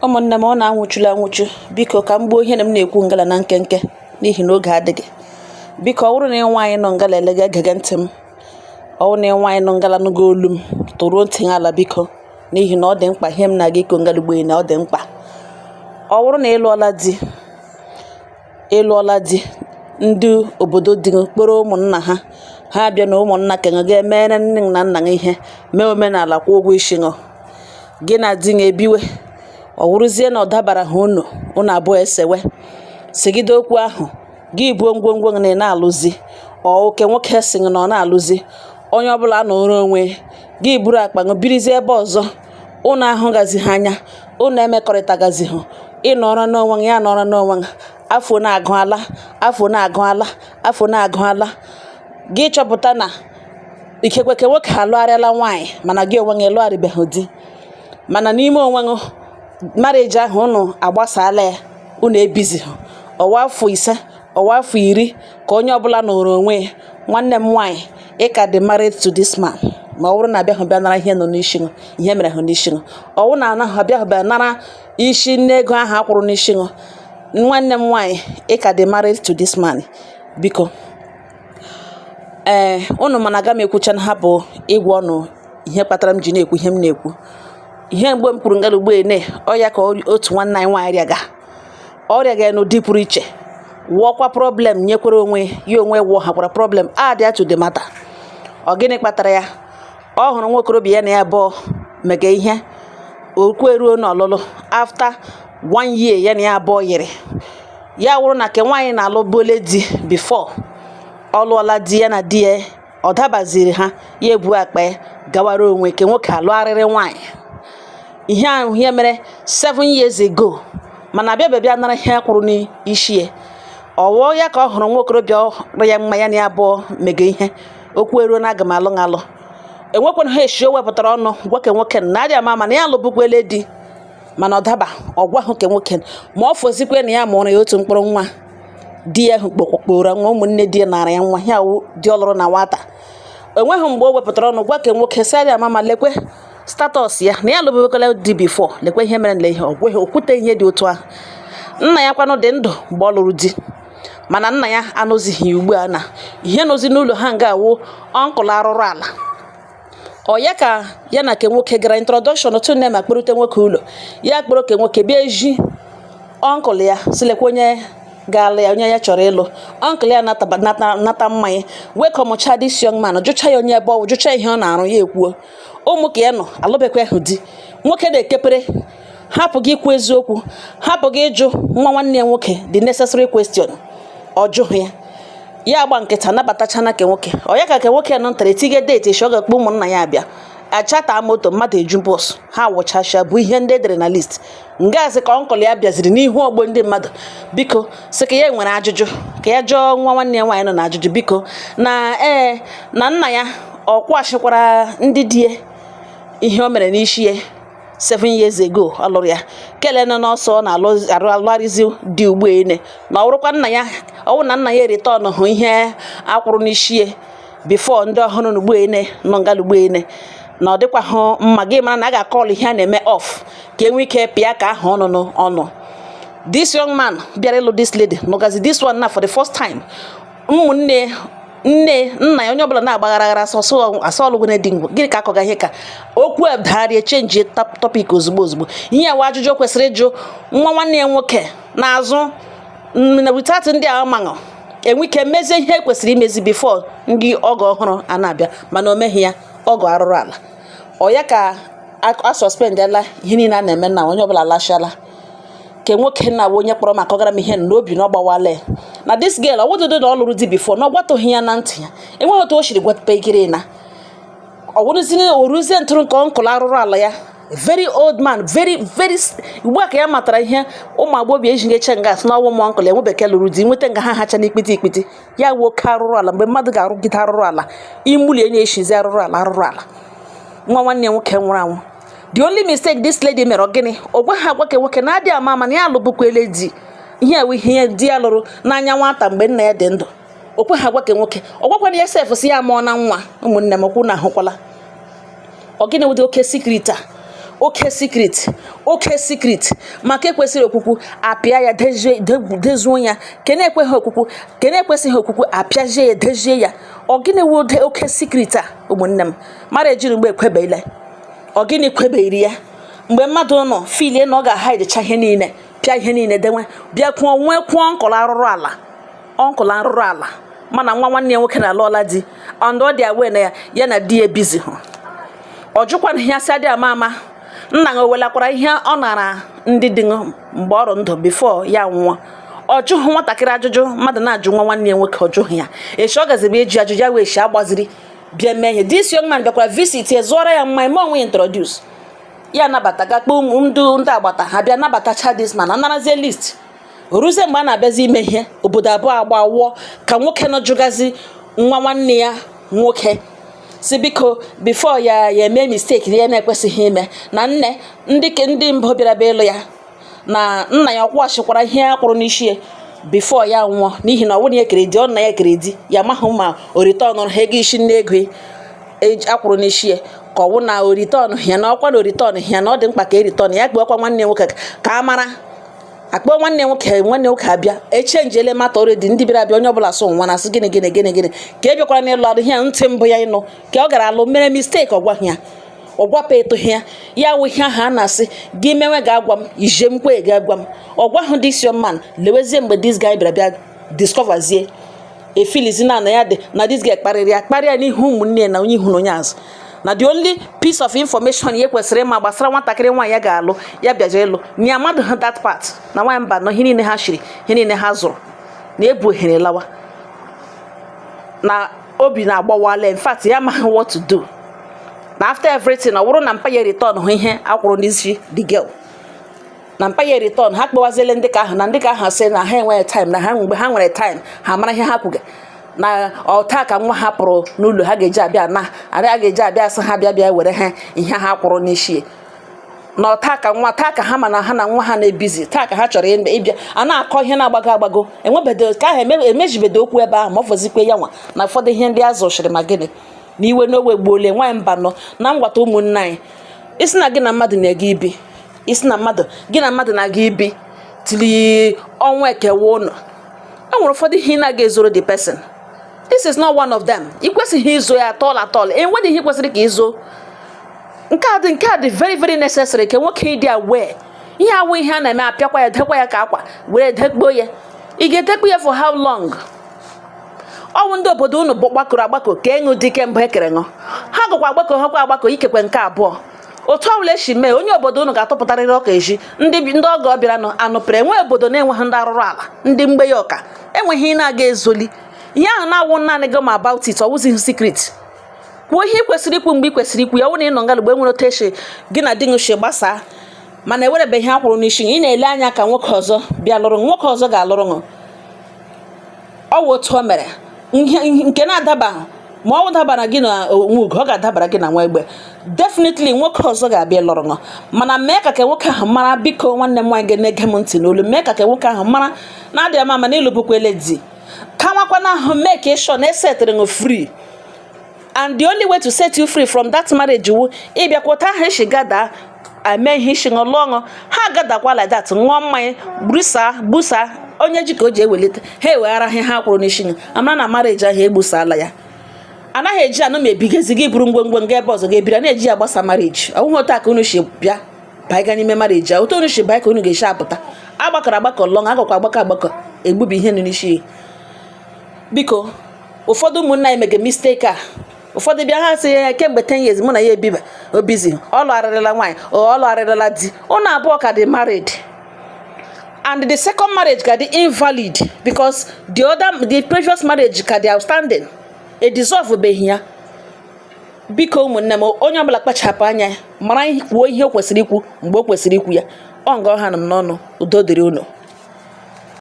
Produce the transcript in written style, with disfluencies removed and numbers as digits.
Ụmụnne m, ọ na-anwụchulu anwụchu. Biko ka m gbuo ihe na m na-ekwu ngala na nkenke n'ihi na oge adịghị. Biko ọ bụrụ na ịnwe anyị nọ ngala elega gege ntị m. Ọ bụrụ na ịnwe anyị nọ ngala nụgo olu m, tụruo ntị ala biko n'ihi na ọ dị mkpa ihe m na-aga iko ngala ugbo na ọ dị mkpa. Ọ bụrụ na ịlụọla di ndị obodo dị kpọrọ ụmụnna ha bịa na ụmụnna kenye ga-emere nne na nna gị ihe mee omenala kwụ ụgwọ isi ṅụ gị na di ga-ebiwe. Ọ wụrụzie na ọ dabara ha unu abụọ esewe sigide okwu ahụ gị buo ngwongwo na na-alụzi oke nwoke si na ọ na-alụzi onye ọbụla nọrọ onwe gị buru akpa ṅụ birizie ebe ọzọ unu ahụ gazi ha anya unu emekọrịtagazi hụ ịnọrọ n'onwe ya nọrọ n'onwe afọ na-agụala gị chọpụta na ikekwe ke nwoke alụgharịala nwaanyị mana gị onwe gị lụgharịbeghị di mana n'ime onwe gị marriage ahụ unu agbasala ya unu ebizi ọwa afọ 5 ọwa afọ 10 ka onye ọbụla nọrọ onwe ya. Nwanne m nwaanyị ị ka dị married to this man ma ọ bụrụ na abịahụ bịa nara ihe nọ n'isi ṅụ ihe mere hụ n'isi ṅụ ọwụ na anaghị abịahụ bịa nara isi nne ego ahụ akwụrụ n'isi ṅụ. Nwanne m nwaanyị ị ka dị married to this man. Biko unu mana aga m ekwucha na hapụ ịgwa ọnụ ihe kpatara m ji na-ekwu ihe m na-ekwu. Ihe mgbe m kwuru ngala ugbo ọ ya ka otu nwanne anyị nwaanyị ọrịaga n'ụdị pụrụ iche wụọkwa problem nyekwara onwe ya onwe wụọ hakwara problem add to the matter. Ọ gịnị kpatara ya? Ọ hụrụ nwa okorobịa ya na ya abụọ mega ihe okwu eruo n'ọlụlụ after 1 year ya na ya abụọ yiri ya wụrụ na ke nwaanyị na-alụ bole di before ọ lụọla di ya na di ya ọ dabaziri ha ya ebu akpa ya gawara onwe ke nwoke alụgharịrị nwaanyị. Ihe ahụ ihe mere 7 years ago mana bịa nara ihe kwụrụ n'isi ya. Ọwụọ ya ka ọ hụrụ nwa okorobịa ọrụ ya mma ya na ya abụọ mega ihe okwu eruo na aga m alụ enwekwana ha eshi o wepụtara ọnụ gwa ke nwoke na adị ama mana ya alụbụkwele di mana ọ daba ọgwa hụ ke nwoke ma ọ fọzikwe na ya mụrụ ya otu mkpụrụ nwa di ya kpokporo nwa ụmụnne di ya nara ya nwa ya dị ọlụrụ na nwata. Enweghị mgbe o wepụtara ọnụ gwa ke nwoke sị adị ama ma lekwe status ya na ya alụbụkwele di before lekwe ihe mere nle ihe ọgweghị okwute ihe dị otu ahụ. Nna ya kwanụ dị ndụ mgbe ọ lụrụ di mana nna ya anụzighị ugbu a na ihe nọzi n'ụlọ ha nga awụ ọnkụl arụrụ ala. Ọ ya ka ya na ke nwoke gara introduction otu nne ma kpụrụte nwoke ụlọ ya kpụrụ ke nwoke bịa eji ọnkụl ya silekwa onye ga-alụ ya onye ya chọrọ ịlụ. Ọnkụl ya nata mmanya welcome this young man jụcha ya onye ebe ọwụ jụcha ihe ọ na-arụ ya ekwuo ụmụ ka ya nọ alụbekwa ahụ di. Nwoke na-ekepere hapụ gị ikwu eziokwu hapụ gị ịjụ nwa nwanne ya nwoke the necessary question ọ jụghị ya agba nkịta nabatachana ke nwoke. Ọ ya ka ke nwoke nọ ntere tige date echi ọ ga-akpọ ụmụnna ya abịa achata moto mmadụ eju bọs ha wụchasịa bụ ihe ndị edere na list ngazi ka ọnkụl ya bịaziri n'ihu ọgbọ ndị mmadụ biko sị ka ya nwere ajụjụ ka ya jụọ nwa nwanne ya nwaanyị nọ na ajụjụ biko na na nna ya ọ kwashikwara ndị di ya ihe o mere n'isi ya 7 years ago ọ lụrụ ya kele nọ n'ọsọ na-alụgharịzi dị ugbo na ọ bụrụkwa nna ya ọwụ na nna ya return hụ ihe akwụrụ n'isi ya before ndị ọhụrụ n'ugbo nọ ngala ugbo na ọ dịkwa hụ mma gị mara na a ga-akọlụ ihe a na-eme off ka enwe ike pịa ka ahụ ọnụ. This young man bịara ịlụ this lady nọgazi this one na for the first time ụmụnne nna ya onye ọbụla na-agbaghara asọlụgwene dị ngwa gịnị ka akọga ihe ka okwu dagharịa chenji topic ozugbo ihe ya wa ajụjụ kwesịrị ịjụ nwa nwanne ya nwoke na-azụ na without ndị a maṅụ enwe ike mezie ihe kwesịrị imezi before ndị ọgọ ọhụrụ a na-abịa mana o meghị ya ọgọ arụrụ ala. Ọ ya ka a suspendela ihe niile a na-eme na onye ọbụla lashala ke nwoke na onye kpọrọ maka ọgara m ihe n'obi na ọgbawale na this girl ọwụdodo na ọ lụrụ di before na ọgwatụghị ya na ntị ya enweghị otu o shiri gwatụpa ikiri na oruzie ntụrụ nke ọnkụl arụrụ ala ya very old man very ugbu a ka ya matara ihe ụmụ agbọghọ ejighị eche nga asị na ọnwụ ụmụ ọnkụl enwe bekee lụrụ di nweta nga ha hacha n'ikpiti ya nwoke arụrụ ala mgbe mmadụ ga-arụgide arụrụ ala imuli enye eshizi arụrụ ala nwa nwanne ya nwoke nwụrụ anwụ. The only mistake this lady mere gịnị ọ gwaghị agwa ke nwoke na adị ama mana ya alụbụkwele di ihe ewe ihe di ya lụrụ n'anya nwata mgbe nna ya dị ndụ o kweghị agwa ke nwoke ọ gwakwana ya sef si ya mụọ na nwa. Ụmụnne m okwu na ahụkwala ọ gịnị ụdị oke secret a oke secret maka ekwesịrị okwukwu apịa ya dezuo ya kene ekweghị okwukwu kene ekwesịghị okwukwu apịazie ya dezie ya ọ gịnị wụ oke secret a ụmụnne m mara ejiri mgbe ekwebeile ọ gịnị kwebeghịrị ya mgbe mmadụ nọ filie na ọ ga-ahaidecha ihe niile pịa ihe niile denwe bịa kwuo nwekwuo ọnkụl arụrụ ala mana nwa nwanne ya nwoke na-alụọla di and ọ dị awe na ya na di ya bizi hụ ọ jụkwana ihe asị adị ama nna ya owelakwara ihe ọ nara ndị dị mgbe ọrụ ndụ bifo ya nwụọ ọ jụghị nwatakịrị ajụjụ mmadụ na-ajụ nwa nwanne ya nwoke ọ jụghị ya echi ọ gazibe eji ajụjụ ya wee shi agbaziri bịa mee ihe this young man bịakwara visit ya zụọrọ ya mma ime onwe introduce ya nabata gakpo ndị agbata ha bịa nabatacha this man anarazie list oruzie mgbe a na-abịazi ime ihe obodo abụọ agbawụọ ka nwoke nọ jụgazi nwa nwanne ya nwoke si biko bifo ya eme mistake ya na-ekwesịghị ime na ndị mbụ bịara be ịlụ ya na nna ya ọkwụghachikwara ihe a kwụrụ n'isi ya bifo ya nwụọ n'ihi na ọ wụrụ ya kere di ọ nna ya kere di ya mahụ ma orite ọnụrụ ha ego isi nne ego akwụrụ n'isi ya ka ọ wụ na oritọn ya na ọkwa na oritọn ya na ọ dị mkpa ka eritọn ya kpeọkwa nwanne nwoke ka a mara akpọ nwanne nwoke abịa echenjiele mata ọredi ndị bịara abịa onye ọbụla so nwa na-asị gịnị ka e bịakwara n'ịlụ ọrụ ihe ntị mbụ ya ịnụ ka ọ gara alụ mere mistake ọgwaghị ya ọgwapa etoghị ya wụ ihe ahụ a na-asị gị mewe ga-agwa m ije mkwe ga-agwa m ọgwahụ this young man lewezie mgbe this guy bịara bịa discoverzie efilizi na ya dị na this guy kparịa n'ihu ụmụnne na onye ihu na onye azụ na the only piece of information ya kwesịrị ịma gbasara nwatakịrị nwaanyị ya ga-alụ ya bịaje ịlụ nya mmadụ ha that part na nwaanyị mba nọ ihe niile ha shiri ihe niile ha zụrụ na ebu ohere lawa na obi na-agbawala in fact ya amaghị what to do na after everything ọ bụrụ na mpa ya return hụ ihe akwụrụ n'isi the girl na mpa ya return ha kpọwaziele ndị ka ahụ na ndị ka ahụ sị na ha enweghị time na ha mgbe ha nwere time ha mara ihe ha kwuga na ọta ka nwa ha pụrụ n'ụlọ ha ga-eji abịa asị ha bịa were ha ihe ha kwụrụ n'isi na ọta ka nwa taa ka ha ma na ha na nwa ha na-ebizi taa ka ha chọrọ ịbịa a na-akọ ihe na-agbago enwebedo ka ahụ emejibedo okwu ebe ahụ ma ọ fọzikwe ya nwa na ụfọdụ ihe ndị a zụchiri ma gịnị na iwe n'ogbe gbuole nwaanyị mba nọ na ngwata ụmụnne anyị isi na gị na mmadụ na-aga ibi na-aga ibi tili ọnwa ekewa ụlọ e nwere ụfọdụ ihe ị na-aga ezoro the person. This is not one of them. I kwesịghị izo ya atọl enweghị ihe kwesịrị ka izo nke a dị very very necessary ka nwoke ịdị aware ihe awụ ihe a na-eme apịakwa ya dekwa ya ka akwa were dekpo ya ị ga-edekpo ya for how long ọwụ ndị obodo unu gbakọrọ agbakọ ka ịṅụ dike mbụ ekere ṅụ ha gụkwa agbakọ ikekwe nke abụọ otu ọbụla esi mee onye obodo unu ga-atụpụtarịrị ọka eji ndị ọgọ bịara anụpere enwe obodo na-enweghị ndị arụrụ ala ndị mgbenye ọka enweghị na-aga ezoli ihe ahụ na-awụ naanị gị ma about it ọwụzighị secret kwuo ihe ị kwesịrị ikwu mgbe ị kwesịrị ikwu ya wụ na ị nọ nga mgbe nwere otu echi gị na di gị shi gbasaa mana ewerebeghị ha kwụrụ n'isi ị na-ele anya ka nwoke ọzọ bịa lụrụ nwoke ọzọ ga-alụrụ gị ọ wụ otu o mere nke na-adaba ma ọ dabara gị na nwa ugo ọ ga-adabara gị na nwa egbe definitely nwoke ọzọ ga-abịa lụrụ gị mana mee ka nwoke ahụ mara biko nwanne m nwaanyị ga-ege m ntị n'olu mee ka nwoke ahụ mara na adịghị ama na ịlụbukwele di ka nwakwana ahụ make sure na esetịrị gị free and the only way to set you free from that marriage wu ịbịakwota ahụ isi gada eme ihe isi ṅụ lụọ ṅụ ha gadakwa like that ṅụọ mmanya gbusa onye ji ka o ji ewelite ha eweghara ihe ha kwụrụ n'isi ṅụ amara na marriage ahụ egbusala ya anaghị eji anụ ma ebigezi gị bụrụ ngwongwo nga ebe ọzọ ga-ebiri na-eji ya gbasa marriage ọwụghị otu a ka unu si bịa baiga n'ime marriage otu unu si baa ka unu ga-esi apụta agbakọ lụọ agakwa agbakọ egbubi ihe nụ n'isi biko ụfọdụ ụmụnna anyị mege mistake a ụfọdụ bịa ha sị ya kemgbe 10 years mụ na ya ebiba obizi ọ lụgharịrịla nwaanyị ọ lụgharịrịla di ụnụ abụọ ka dị married and the second marriage ka dị invalid because the previous marriage ka dị outstanding dissolve beghị ya biko ụmụnne m onye ọbụla kpachapụ anya mara kwuo ihe o kwesịrị ikwu mgbe o kwesịrị ikwu ya ọ nga ọha nọ m n'ọnụ udo dịrị unu.